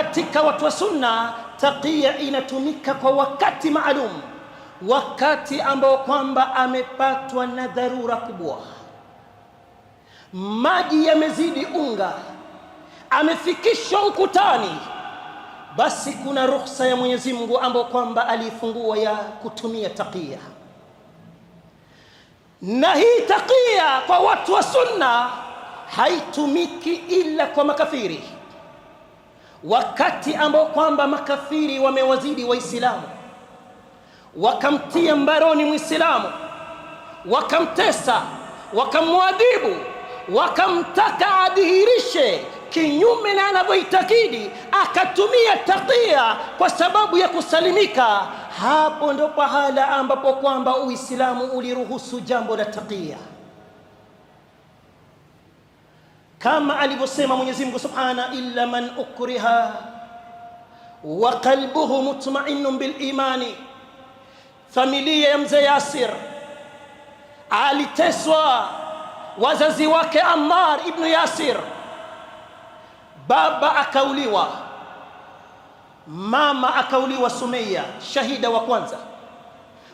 Katika watu wa sunna, taqiya inatumika kwa wakati maalum, wakati ambao kwamba amepatwa na dharura kubwa, maji yamezidi unga, amefikishwa ukutani, basi kuna ruhusa ya Mwenyezi Mungu ambao kwamba alifungua ya kutumia taqiya. Na hii taqiya kwa watu wa sunna haitumiki ila kwa makafiri, wakati ambao kwamba makafiri wamewazidi Waislamu, wakamtia mbaroni Muislamu, wakamtesa, wakamwadhibu, wakamtaka adhihirishe kinyume na anavyoitakidi, akatumia taqiya kwa sababu ya kusalimika. Hapo ndo pahala ambapo kwamba Uislamu uliruhusu jambo la taqiya, kama alivyosema Mwenyezi Mungu Subhana, illa man ukriha wa qalbuhu mutma'innun bil imani. Familia ya mzee Yasir aliteswa, wazazi wake Ammar ibn Yasir, baba akauliwa, mama akauliwa, Sumayya shahida wa kwanza.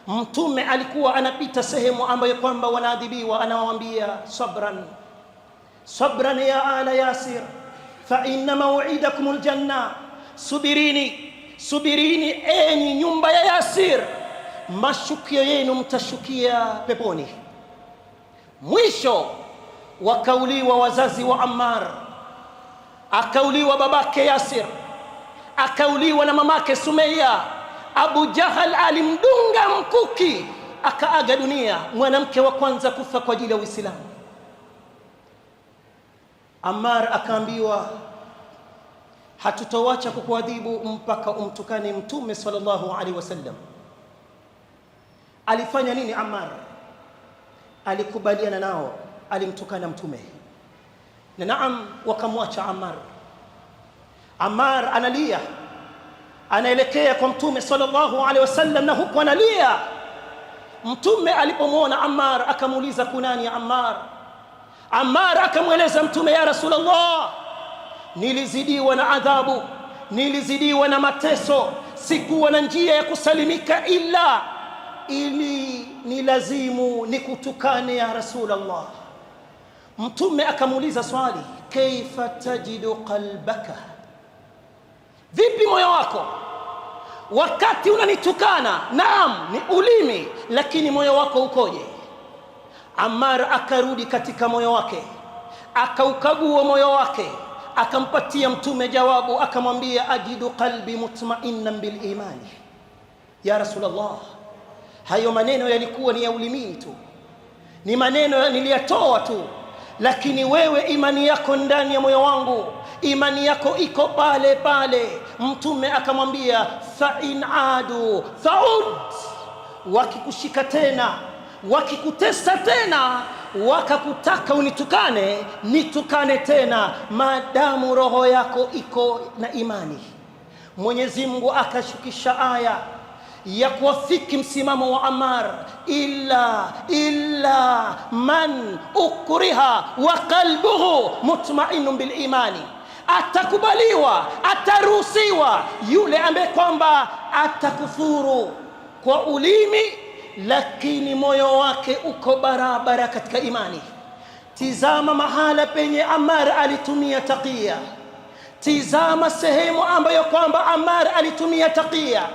Mtume alikuwa anapita sehemu ambayo kwamba wanaadhibiwa, anawaambia sabran sabran ya ala Yasir fa inna maw'idakum aljanna, subirini subirini enyi nyumba ya Yasir, mashukio yenu mtashukia peponi. Mwisho wakauliwa wazazi wa Ammar, akauliwa babake Yasir, akauliwa na mamake Sumayya. Abu Jahal alimdunga mkuki, akaaga dunia, mwanamke wa kwanza kufa kwa ajili ya Uislamu. Ammar akaambiwa, hatutowacha kukuadhibu mpaka umtukane Mtume sallallahu alaihi wasallam. Alifanya nini Ammar? Alikubaliana nao, alimtukana Mtume, na naam, wakamwacha Ammar. Ammar analia, anaelekea kwa Mtume sallallahu alaihi wasallam, na huku analia. Mtume alipomwona Ammar akamuuliza, kunani ya Ammar? Ammar akamweleza Mtume, ya Rasulullah, nilizidiwa na adhabu, nilizidiwa na mateso, sikuwa na njia ya kusalimika ila ili nilazimu nikutukane ya Rasulullah. Mtume akamuuliza swali, kaifa tajidu qalbaka, vipi moyo wako wakati unanitukana? Naam, ni ulimi, lakini moyo wako ukoje? Ammar akarudi katika moyo wake, akaukagua moyo wake, akampatia Mtume jawabu, akamwambia, ajidu qalbi mutma'innan bil imani. Ya Rasulullah, hayo maneno yalikuwa ni ya ulimini tu, ni maneno niliyatoa tu, lakini wewe imani yako ndani ya moyo wangu, imani yako iko pale pale. Mtume akamwambia, fa in adu faud, wakikushika tena, wakikutesa tena, wakakutaka unitukane, nitukane tena, maadamu roho yako iko na imani. Mwenyezi Mungu akashukisha aya ya kuwafiki msimamo wa Ammar, illa man ukriha wa qalbuhu mutma'innun bil imani. Atakubaliwa, ataruhusiwa yule ambaye kwamba atakufuru kwa ulimi, lakini moyo wake uko barabara katika imani. Tizama mahala penye Ammar alitumia taqiya, tizama sehemu ambayo kwamba Ammar alitumia taqiya.